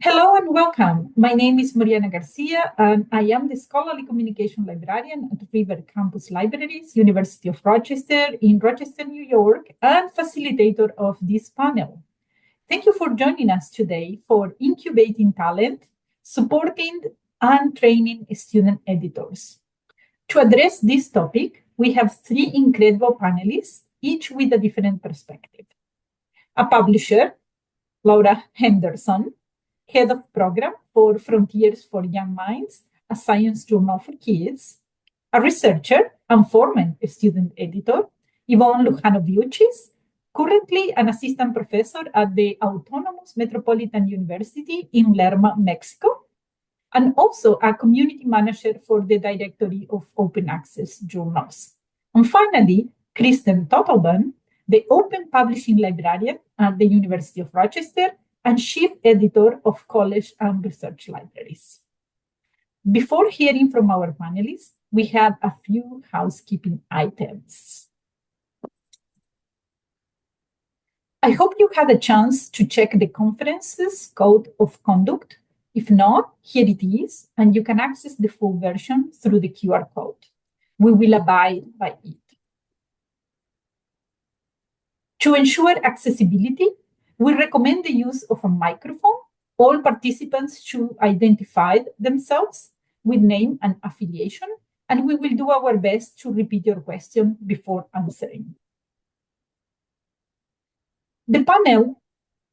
Hello and welcome. My name is Mariana Garcia, and I am the Scholarly Communication Librarian at River Campus Libraries, University of Rochester in Rochester, New York, and facilitator of this panel. Thank you for joining us today for Incubating Talent, Supporting and Training Student Editors. To address this topic, we have three incredible panelists, each with a different perspective. A publisher, Laura Henderson, Head of Program for Frontiers for Young Minds, a science journal for kids. A researcher and former student editor, Yvonne Lujano-Viuchis, currently an assistant professor at the Autonomous Metropolitan University in Lerma, Mexico, and also a community manager for the Directory of Open Access Journals. And finally, Kristen Totelban, the Open Publishing Librarian at the University of Rochester and chief editor of college and research libraries. Before hearing from our panelists, we have a few housekeeping items. I hope you had a chance to check the conference's code of conduct. If not, here it is, and you can access the full version through the QR code. We will abide by it. To ensure accessibility, we recommend the use of a microphone. All participants should identify themselves with name and affiliation, and we will do our best to repeat your question before answering. The panel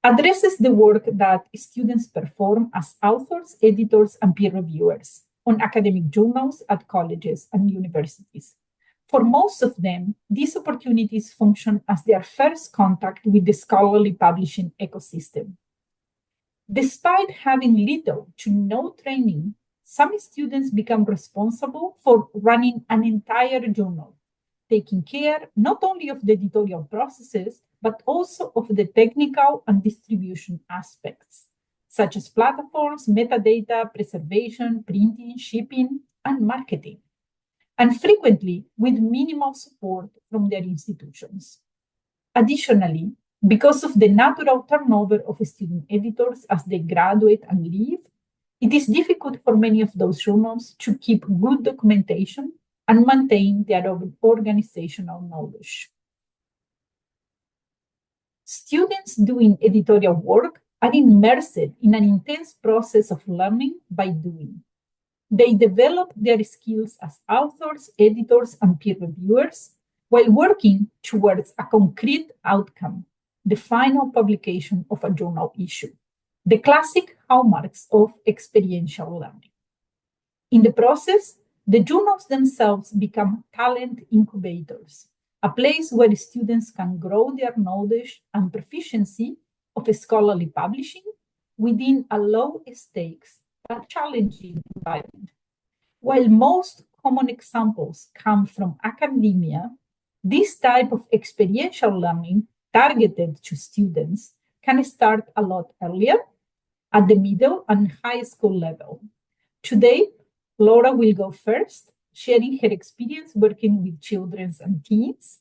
addresses the work that students perform as authors, editors, and peer reviewers on academic journals at colleges and universities. For most of them, these opportunities function as their first contact with the scholarly publishing ecosystem. Despite having little to no training, some students become responsible for running an entire journal, taking care not only of the editorial processes, but also of the technical and distribution aspects, such as platforms, metadata, preservation, printing, shipping, and marketing, and frequently with minimal support from their institutions. Additionally, because of the natural turnover of student editors as they graduate and leave, it is difficult for many of those journals to keep good documentation and maintain their organizational knowledge. Students doing editorial work are immersed in an intense process of learning by doing. They develop their skills as authors, editors, and peer reviewers while working towards a concrete outcome, the final publication of a journal issue, the classic hallmarks of experiential learning. In the process, the journals themselves become talent incubators, a place where students can grow their knowledge and proficiency of scholarly publishing within a low-stakes but challenging environment. While most common examples come from academia, this type of experiential learning targeted to students can start a lot earlier at the middle and high school level. Today, Laura will go first, sharing her experience working with children and teens.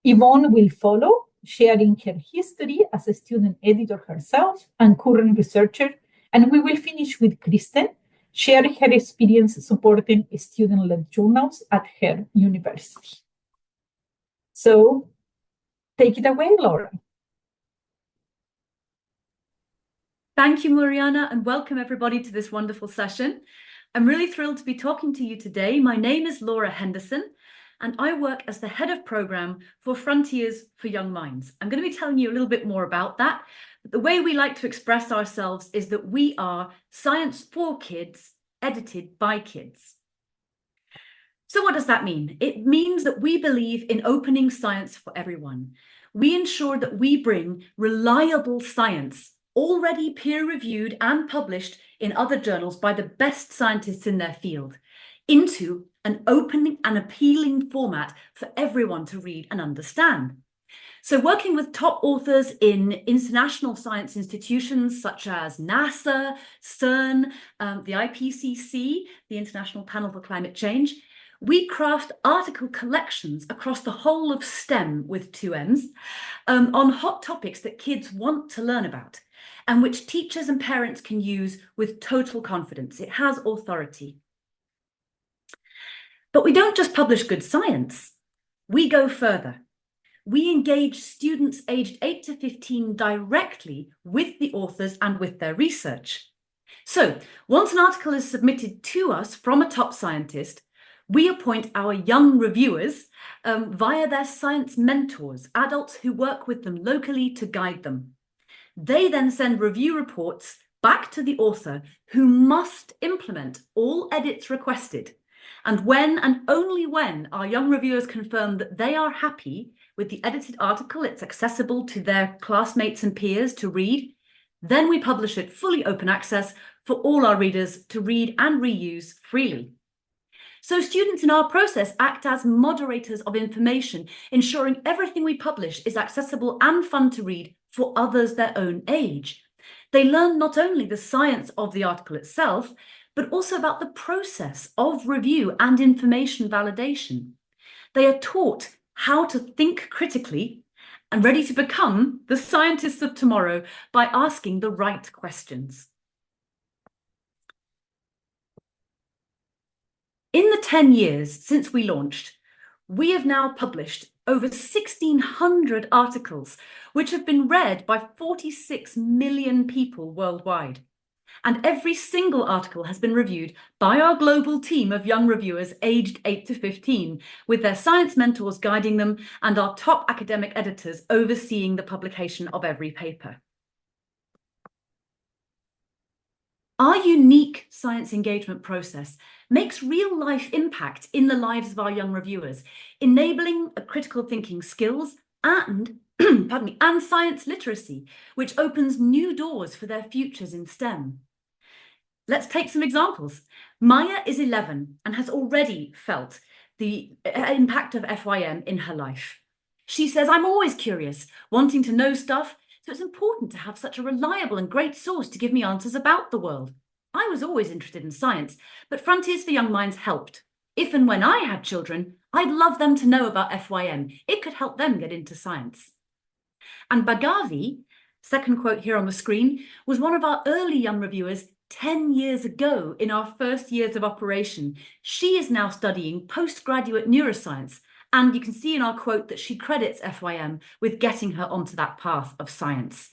Yvonne will follow, sharing her history as a student editor herself and current researcher. And we will finish with Kristen, sharing her experience supporting student-led journals at her university. So take it away, Laura. Thank you, Mariana, and welcome everybody to this wonderful session. I'm really thrilled to be talking to you today. My name is Laura Henderson, and I work as the head of program for Frontiers for Young Minds. I'm going to be telling you a little bit more about that. But the way we like to express ourselves is that we are science for kids, edited by kids. So what does that mean? It means that we believe in opening science for everyone. We ensure that we bring reliable science, already peer-reviewed and published in other journals by the best scientists in their field, into an open and appealing format for everyone to read and understand. So working with top authors in international science institutions such as NASA, CERN, the IPCC, the International Panel for Climate Change, we craft article collections across the whole of STEM with 2 M's on hot topics that kids want to learn about. and which teachers and parents can use with total confidence. It has authority. But we don't just publish good science. We go further. We engage students aged 8 to 15 directly with the authors and with their research. So once an article is submitted to us from a top scientist, we appoint our young reviewers via their science mentors, adults who work with them locally to guide them. They then send review reports back to the author, who must implement all edits requested. And when and only when our young reviewers confirm that they are happy with the edited article, it's accessible to their classmates and peers to read, then we publish it fully open access for all our readers to read and reuse freely. So students in our process act as moderators of information, ensuring everything we publish is accessible and fun to read for others their own age. They learn not only the science of the article itself, but also about the process of review and information validation. They are taught how to think critically and ready to become the scientists of tomorrow by asking the right questions. In the 10 years since we launched, we have now published over 1,600 articles, which have been read by 46 million people worldwide. And every single article has been reviewed by our global team of young reviewers aged 8 to 15, with their science mentors guiding them and our top academic editors overseeing the publication of every paper. Our unique science engagement process makes real-life impact in the lives of our young reviewers, enabling critical thinking skills and, pardon me, and science literacy, which opens new doors for their futures in STEM. Let's take some examples. Maya is 11 and has already felt the impact of FYM in her life. She says, "I'm always curious, wanting to know stuff, so it's important to have such a reliable and great source to give me answers about the world. I was always interested in science, but Frontiers for Young Minds helped. If and when I have children, I'd love them to know about FYM. It could help them get into science." And Bhagavi, second quote here on the screen, was one of our early young reviewers 10 years ago in our first years of operation. She is now studying postgraduate neuroscience, and you can see in our quote that she credits FYM with getting her onto that path of science.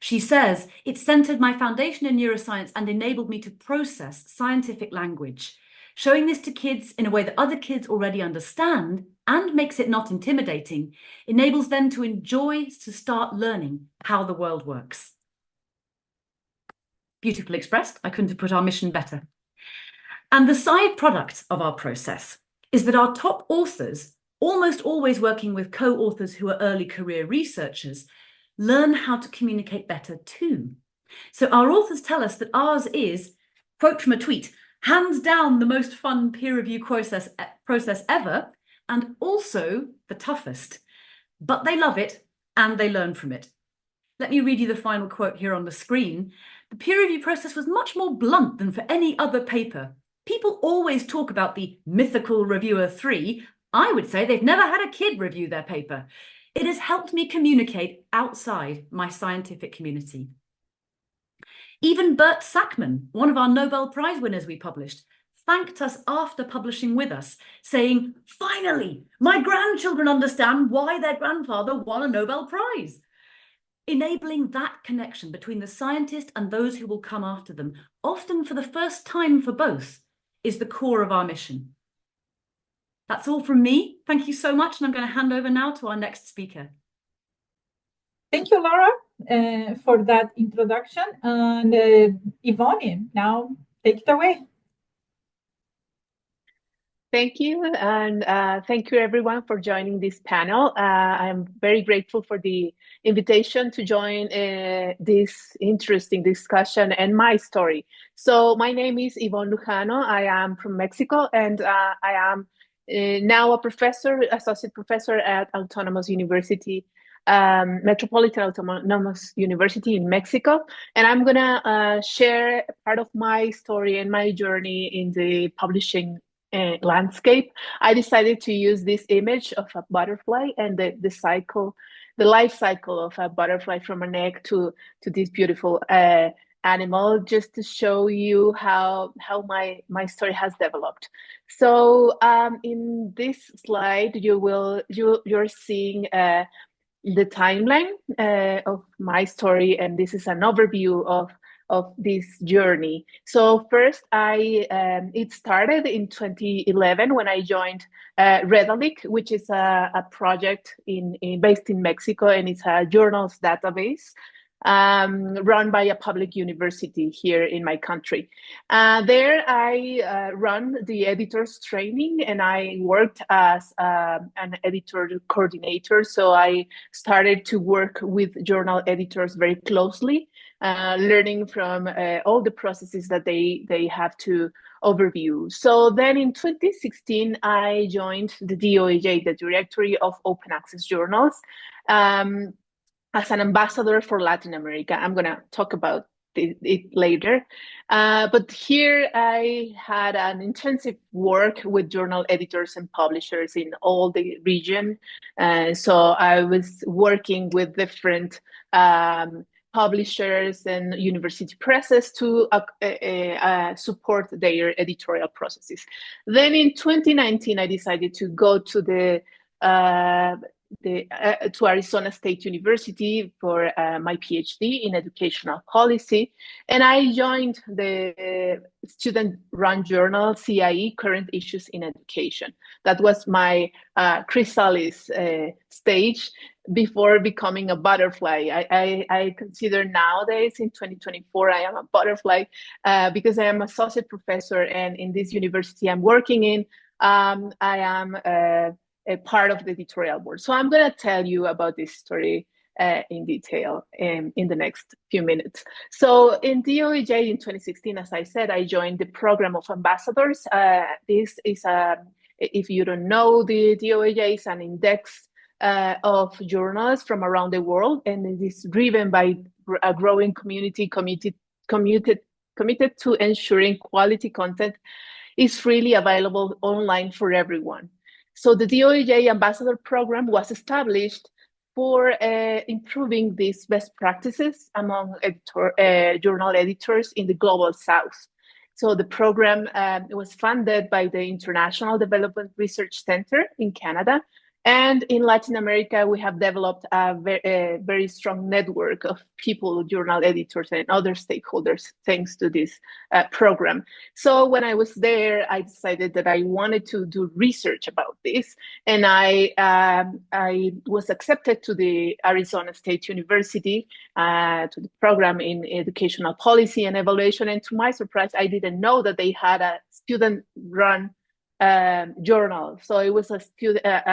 She says, "It centered my foundation in neuroscience and enabled me to process scientific language. Showing this to kids in a way that other kids already understand and makes it not intimidating enables them to enjoy, to start learning how the world works." Beautifully expressed. I couldn't have put our mission better. And the side product of our process is that our top authors, almost always working with co-authors who are early career researchers, learn how to communicate better too. So our authors tell us that ours is, quote from a tweet, "hands down the most fun peer review process ever, and also the toughest. But they love it and they learn from it." Let me read you the final quote here on the screen. "The peer review process was much more blunt than for any other paper. People always talk about the mythical reviewer 3. I would say they've never had a kid review their paper. It has helped me communicate outside my scientific community." Even Bert Sackman, one of our Nobel Prize winners we published, thanked us after publishing with us, saying, "Finally, my grandchildren understand why their grandfather won a Nobel Prize." Enabling that connection between the scientist and those who will come after them, often for the first time for both, is the core of our mission. That's all from me. Thank you so much, and I'm going to hand over now to our next speaker. Thank you, Laura, for that introduction. And Yvonne, now take it away. Thank you, and thank you everyone for joining this panel. I am very grateful for the invitation to join this interesting discussion and my story. So my name is Yvonne Lujano. I am from Mexico, and I am now a professor, associate professor at Autonomous University, Metropolitan Autonomous University in Mexico. And I'm gonna share part of my story and my journey in the publishing landscape. I decided to use this image of a butterfly and the cycle the life cycle of a butterfly from an egg to this beautiful animal, just to show you how my story has developed. So in this slide, you're seeing the timeline of my story, and this is an overview of this journey. So first, it started in 2011 when I joined Redalic, which is a project based in Mexico, and it's a journals database run by a public university here in my country. There I run the editors training, and I worked as an editor coordinator. So I started to work with journal editors very closely, learning from all the processes that they have to overview. So then in 2016, I joined the DOAJ, the Directory of Open Access Journals, as an ambassador for Latin America. I'm going to talk about it later. But here I had an intensive work with journal editors and publishers in all the region. So I was working with different publishers and university presses to support their editorial processes. Then in 2019, I decided to go to to Arizona State University for my PhD in educational policy. And I joined the student-run journal, CIE, Current Issues in Education. That was my chrysalis stage before becoming a butterfly. I consider nowadays in 2024, I am a butterfly because I am associate professor, and in this university I'm working in, I am a part of the editorial board. So I'm going to tell you about this story in detail in the next few minutes. So in DOAJ in 2016, as I said, I joined the program of ambassadors. This is if you don't know, the DOAJ is an index of journals from around the world, and it is driven by a growing community committed to ensuring quality content is freely available online for everyone. So the DOAJ Ambassador Program was established for improving these best practices among journal editors in the Global South. So the program was funded by the International Development Research Center in Canada. And in Latin America, we have developed a very strong network of people, journal editors, and other stakeholders, thanks to this program. So when I was there, I decided that I wanted to do research about this. And I was accepted to the Arizona State University, to the program in educational policy and evaluation. And to my surprise, I didn't know that they had a student-run journal. So it was a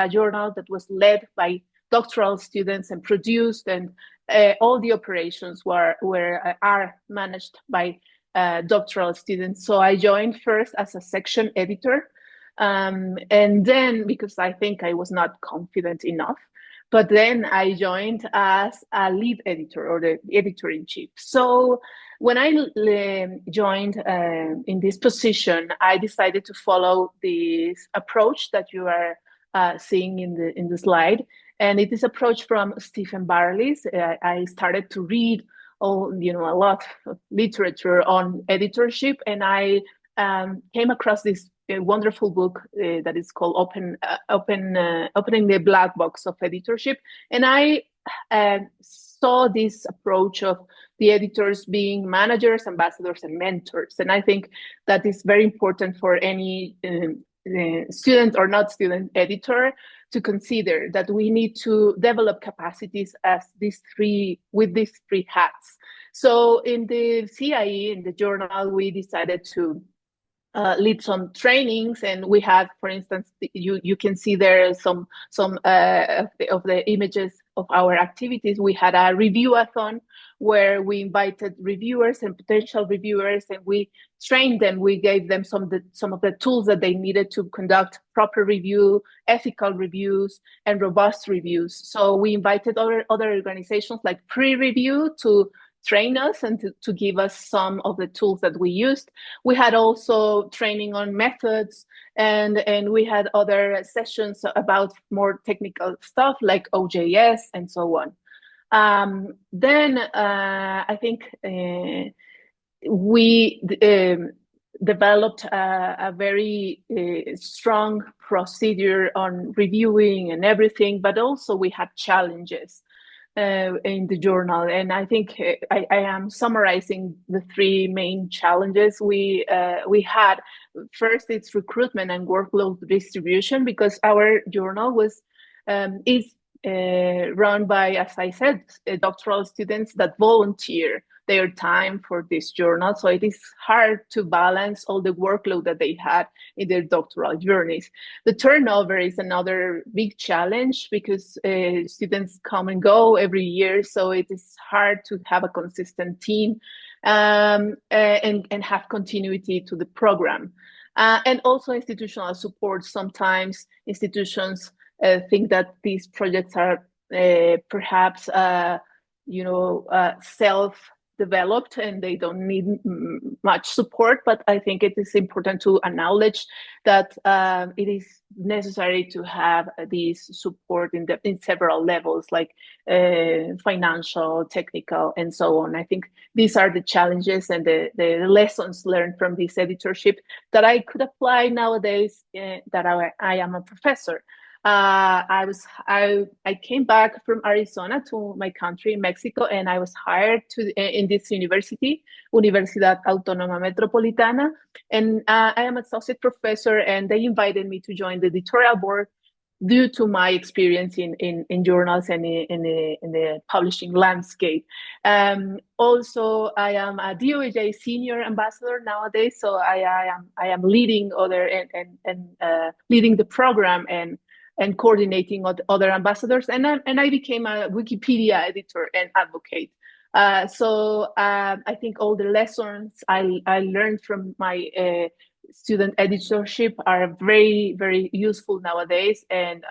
journal that was led by doctoral students and produced, and all the operations are managed by doctoral students. So I joined first as a section editor, and then, because I think I was not confident enough, but then I joined as a lead editor, or the editor-in-chief. So when I joined in this position, I decided to follow this approach that you are seeing in the slide. And it is approach from Stephen Barley's. I started to read a lot of literature on editorship, and I came across this wonderful book that is called Opening the Black Box of Editorship. And I saw this approach of the editors being managers, ambassadors, and mentors. And I think that is very important for any student or not student editor to consider, that we need to develop capacities as with these three hats. So in the CIE, in the journal, we decided to lead some trainings, and we had, for instance, you can see there some of the images of our activities. We had a review-a-thon where we invited reviewers and potential reviewers, and we trained them. We gave them some of the tools that they needed to conduct proper review, ethical reviews, and robust reviews. So we invited other organizations like Pre-Review to train us and to give us some of the tools that we used. We had also training on methods, and we had other sessions about more technical stuff like OJS and so on. Then I think we developed a very strong procedure on reviewing and everything, but also we had challenges in the journal. And I think I am summarizing the three main challenges we had. First, it's recruitment and workload distribution, because our journal is run by, as I said, doctoral students that volunteer their time for this journal. So it is hard to balance all the workload that they had in their doctoral journeys. The turnover is another big challenge, because students come and go every year. So it is hard to have a consistent team and have continuity to the program. And also institutional support. Sometimes institutions think that these projects are perhaps self-developed and they don't need much support, but I think it is important to acknowledge that it is necessary to have this support in several levels, like financial, technical, and so on. I think these are the challenges and the lessons learned from this editorship that I could apply nowadays that I am a professor. I came back from Arizona to my country, Mexico, and I was hired in this university, Universidad Autónoma Metropolitana, and I am associate professor, and they invited me to join the editorial board due to my experience in journals and in the publishing landscape. Also, I am a DOAJ senior ambassador nowadays, so I am leading leading the program and coordinating other ambassadors, and I became a Wikipedia editor and advocate. So I think all the lessons I learned from my student editorship are very, very useful nowadays, and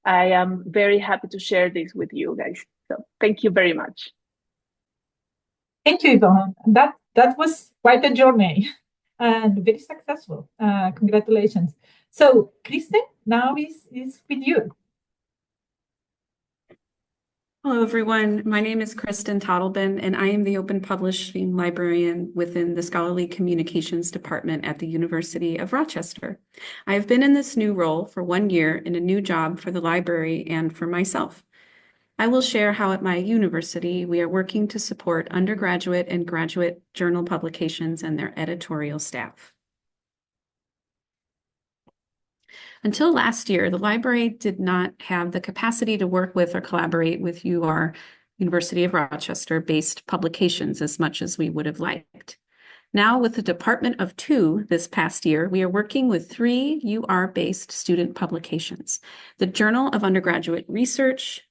I am very happy to share this with you guys. So thank you very much. Thank you, Yvonne. That was quite a journey and very successful. Congratulations. So, Kristen, now is with you. Hello, everyone. My name is Kristen Tottleben, and I am the Open Publishing Librarian within the Scholarly Communications Department at the University of Rochester. I have been in this new role for 1 year in a new job for the library and for myself. I will share how at my university we are working to support undergraduate and graduate journal publications and their editorial staff. Until last year, the library did not have the capacity to work with or collaborate with University of Rochester-based publications as much as we would have liked. Now, with the department of 2 this past year, we are working with 3 UR-based student publications: the Journal of Undergraduate Research,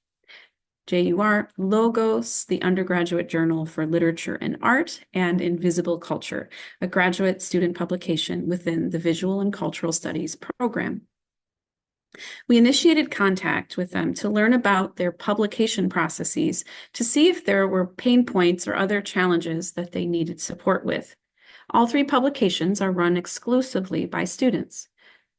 JUR, Logos, the Undergraduate Journal for Literature and Art, and Invisible Culture, a graduate student publication within the Visual and Cultural Studies program. We initiated contact with them to learn about their publication processes to see if there were pain points or other challenges that they needed support with. All 3 publications are run exclusively by students.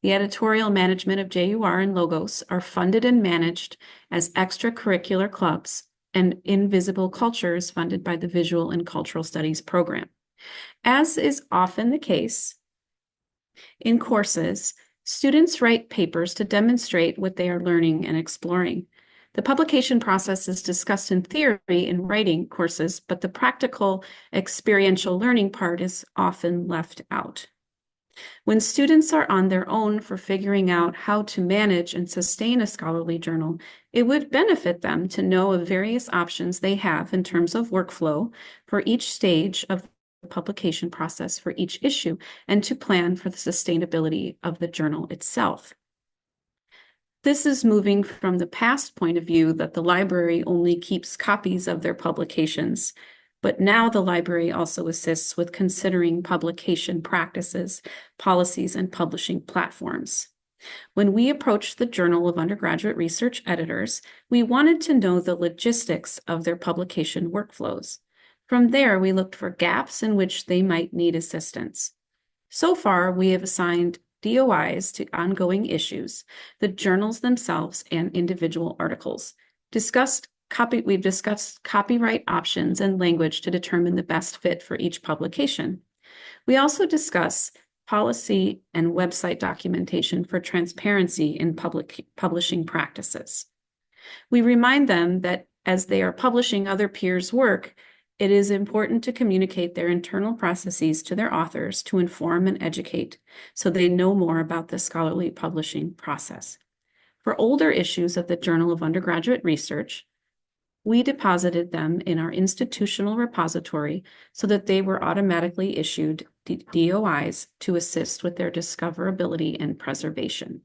The editorial management of JUR and Logos are funded and managed as extracurricular clubs, and Invisible Culture is funded by the Visual and Cultural Studies program. As is often the case in courses, students write papers to demonstrate what they are learning and exploring. The publication process is discussed in theory in writing courses, but the practical experiential learning part is often left out. When students are on their own for figuring out how to manage and sustain a scholarly journal, it would benefit them to know of various options they have in terms of workflow for each stage of the publication process for each issue, and to plan for the sustainability of the journal itself. This is moving from the past point of view that the library only keeps copies of their publications, but now the library also assists with considering publication practices, policies, and publishing platforms. When we approached the Journal of Undergraduate Research editors, we wanted to know the logistics of their publication workflows. From there, we looked for gaps in which they might need assistance. So far, we have assigned DOIs to ongoing issues, the journals themselves, and individual articles. We've discussed copyright options and language to determine the best fit for each publication. We also discuss policy and website documentation for transparency in publishing practices. We remind them that as they are publishing other peers' work, it is important to communicate their internal processes to their authors to inform and educate so they know more about the scholarly publishing process. For older issues of the Journal of Undergraduate Research, we deposited them in our institutional repository so that they were automatically issued DOIs to assist with their discoverability and preservation.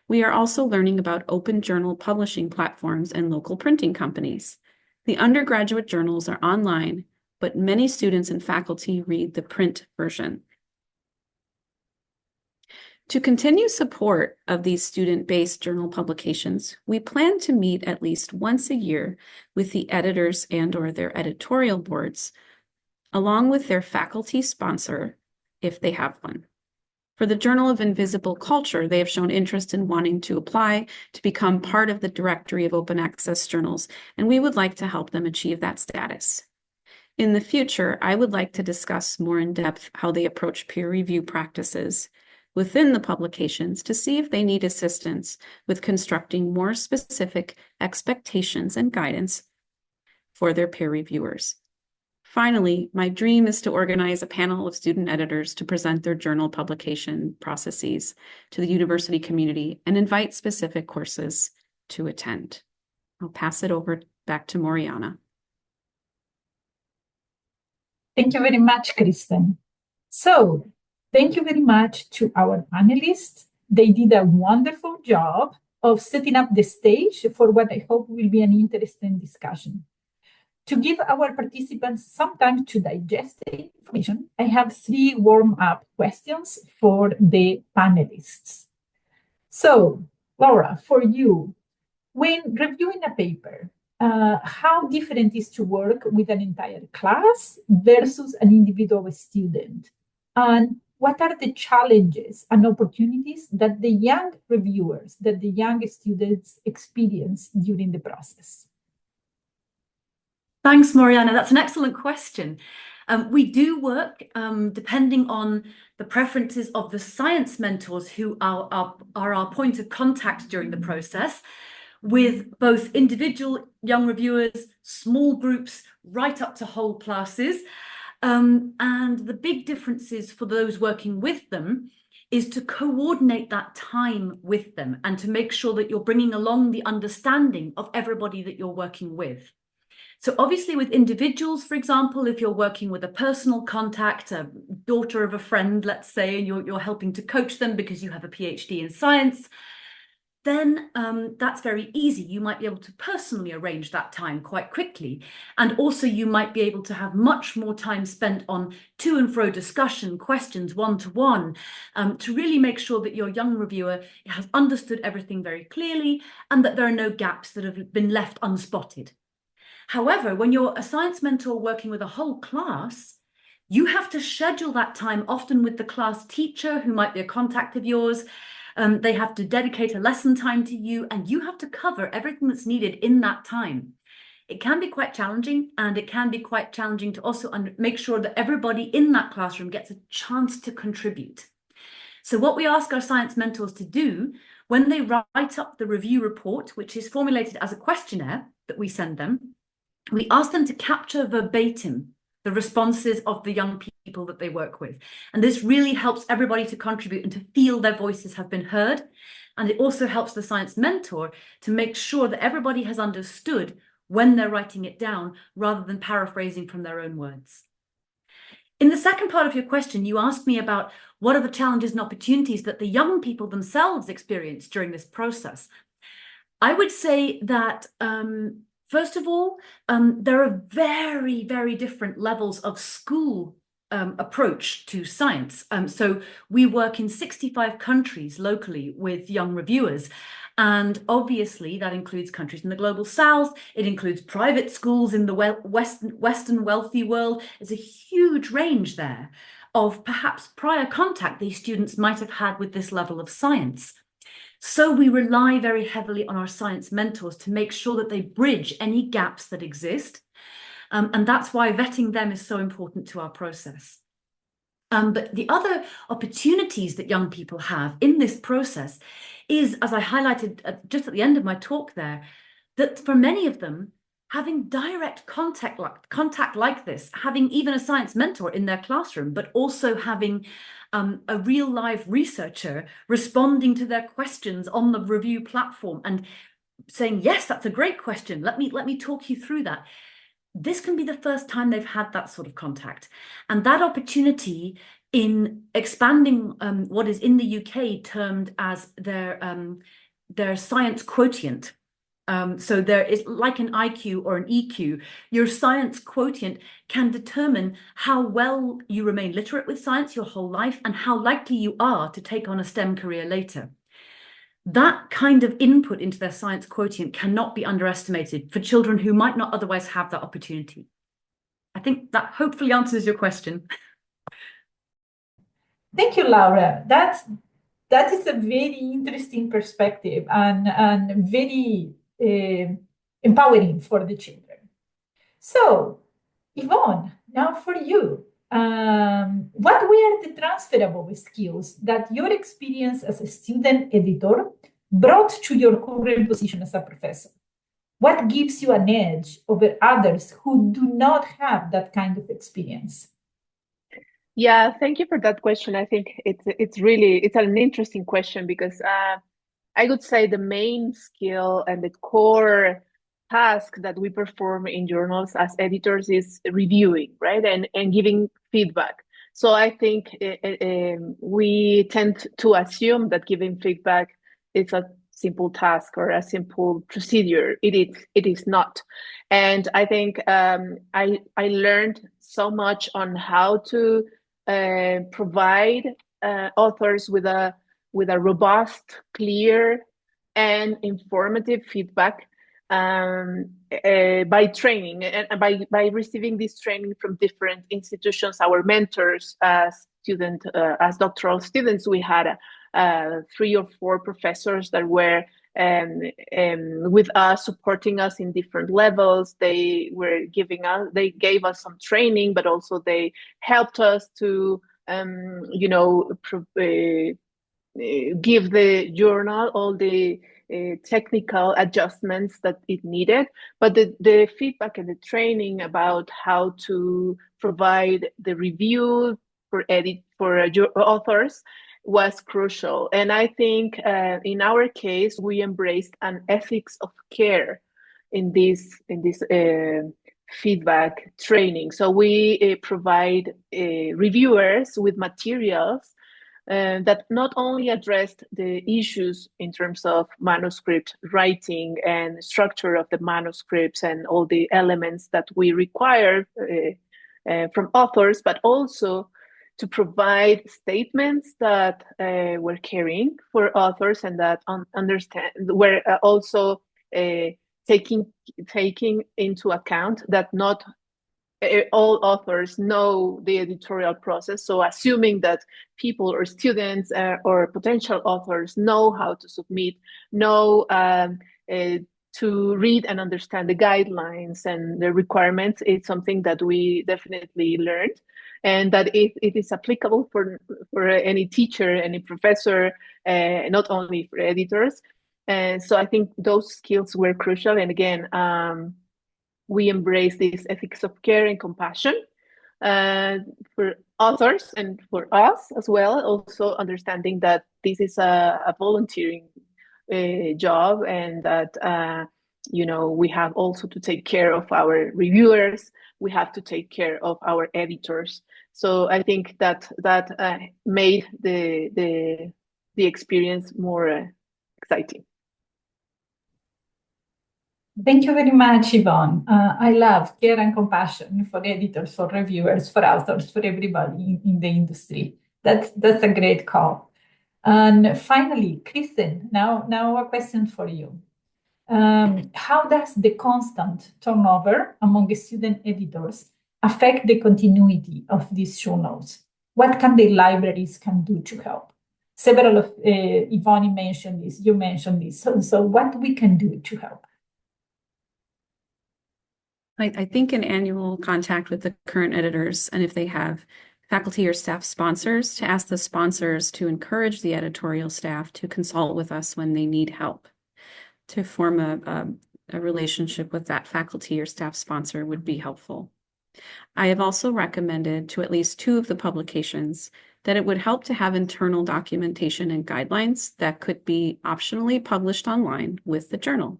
We are also learning about open journal publishing platforms and local printing companies. The undergraduate journals are online, but many students and faculty read the print version. To continue support of these student-based journal publications, we plan to meet at least once a year with the editors and/or their editorial boards, along with their faculty sponsor, if they have one. For the Journal of Invisible Culture, they have shown interest in wanting to apply to become part of the directory of open access journals, and we would like to help them achieve that status. In the future, I would like to discuss more in depth how they approach peer review practices within the publications to see if they need assistance with constructing more specific expectations and guidance for their peer reviewers. Finally, my dream is to organize a panel of student editors to present their journal publication processes to the university community and invite specific courses to attend. I'll pass it over back to Moriana. Thank you very much, Kristen. So, thank you very much to our panelists. They did a wonderful job of setting up the stage for what I hope will be an interesting discussion. To give our participants some time to digest the information, I have 3 warm-up questions for the panelists. So, Laura, for you, when reviewing a paper, how different is to work with an entire class versus an individual student? And what are the challenges and opportunities that the young reviewers, that the young students experience during the process? Thanks, Moriana. That's an excellent question. We do work, depending on the preferences of the science mentors who are our point of contact during the process, with both individual young reviewers, small groups, right up to whole classes. And the big differences for those working with them is to coordinate that time with them and to make sure that you're bringing along the understanding of everybody that you're working with. So obviously with individuals, for example, if you're working with a personal contact, a daughter of a friend, let's say, and you're helping to coach them because you have a PhD in science, then that's very easy. You might be able to personally arrange that time quite quickly. And also you might be able to have much more time spent on to and fro discussion, questions, one-to-one, to really make sure that your young reviewer has understood everything very clearly and that there are no gaps that have been left unspotted. However, when you're a science mentor working with a whole class, you have to schedule that time often with the class teacher, who might be a contact of yours. They have to dedicate a lesson time to you, and you have to cover everything that's needed in that time. It can be quite challenging, and it can be quite challenging to also make sure that everybody in that classroom gets a chance to contribute. So what we ask our science mentors to do when they write up the review report, which is formulated as a questionnaire that we send them, we ask them to capture verbatim the responses of the young people that they work with. And this really helps everybody to contribute and to feel their voices have been heard. And it also helps the science mentor to make sure that everybody has understood when they're writing it down, rather than paraphrasing from their own words. In the second part of your question, you asked me about what are the challenges and opportunities that the young people themselves experience during this process. I would say that first of all, there are very, very different levels of school approach to science. So we work in 65 countries locally with young reviewers. And obviously that includes countries in the global south. It includes private schools in the Western wealthy world. There's a huge range there of perhaps prior contact these students might have had with this level of science. So we rely very heavily on our science mentors to make sure that they bridge any gaps that exist. And that's why vetting them is so important to our process. But the other opportunities that young people have in this process is, as I highlighted just at the end of my talk there, that for many of them, having direct contact like this, having even a science mentor in their classroom, but also having a real live researcher responding to their questions on the review platform and saying, yes, that's a great question. Let me talk you through that. This can be the first time they've had that sort of contact. And that opportunity in expanding what is in the UK termed as their science quotient. So there is like an IQ or an EQ, your science quotient can determine how well you remain literate with science your whole life and how likely you are to take on a STEM career later. That kind of input into their science quotient cannot be underestimated for children who might not otherwise have that opportunity. I think that hopefully answers your question. Thank you, Laura. That is a very interesting perspective and very empowering for the children. So, Yvonne, now for you. What were the transferable skills that your experience as a student editor brought to your current position as a professor? What gives you an edge over others who do not have that kind of experience? Yeah, thank you for that question. I think it's an interesting question because I would say the main skill and the core task that we perform in journals as editors is reviewing, right? And giving feedback. So I think we tend to assume that giving feedback is a simple task or a simple procedure. It is not. And I think I learned so much on how to provide authors with a robust, clear, and informative feedback by training and by receiving this training from different institutions. Our mentors as doctoral students, we had 3 or 4 professors that were with us, supporting us in different levels. They gave us some training, but also they helped us to give the journal all the technical adjustments that it needed, but the feedback and the training about how to provide the review for authors was crucial. And I think in our case, we embraced an ethics of care in this feedback training. So we provide reviewers with materials that not only addressed the issues in terms of manuscript writing and structure of the manuscripts and all the elements that we require from authors, but also to provide statements that were caring for authors and that were also taking into account that not all authors know the editorial process. So assuming that people or students or potential authors know how to submit, know to read and understand the guidelines and the requirements, is something that we definitely learned, and that it is applicable for any teacher, any professor, not only for editors. And so I think those skills were crucial. And again, we embrace this ethics of care and compassion for authors and for us as well. Also understanding that this is a volunteering job, and that we have also to take care of our reviewers. We have to take care of our editors. So I think that made the experience more exciting. Thank you very much, Yvonne. I love care and compassion for editors, for reviewers, for authors, for everybody in the industry. That's a great call. And finally, Kristen, now a question for you. How does the constant turnover among student editors affect the continuity of these journals? What can the libraries can do to help? Several of Yvonne mentioned this, you mentioned this. So what we can do to help? I think an annual contact with the current editors, and if they have faculty or staff sponsors, to ask the sponsors to encourage the editorial staff to consult with us when they need help. To form a relationship with that faculty or staff sponsor would be helpful. I have also recommended to at least 2 of the publications that it would help to have internal documentation and guidelines that could be optionally published online with the journal.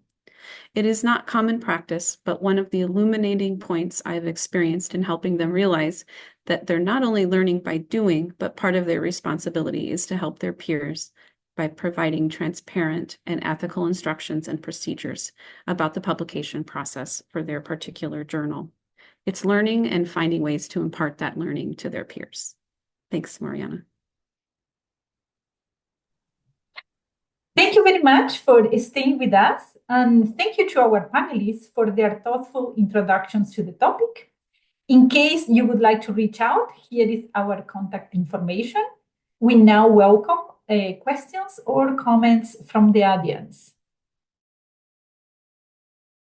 It is not common practice, but one of the illuminating points I've experienced in helping them realize that they're not only learning by doing, but part of their responsibility is to help their peers by providing transparent and ethical instructions and procedures about the publication process for their particular journal. It's learning and finding ways to impart that learning to their peers. Thanks, Mariana. Thank you very much for staying with us, and thank you to our panelists for their thoughtful introductions to the topic. In case you would like to reach out, here is our contact information. We now welcome questions or comments from the audience.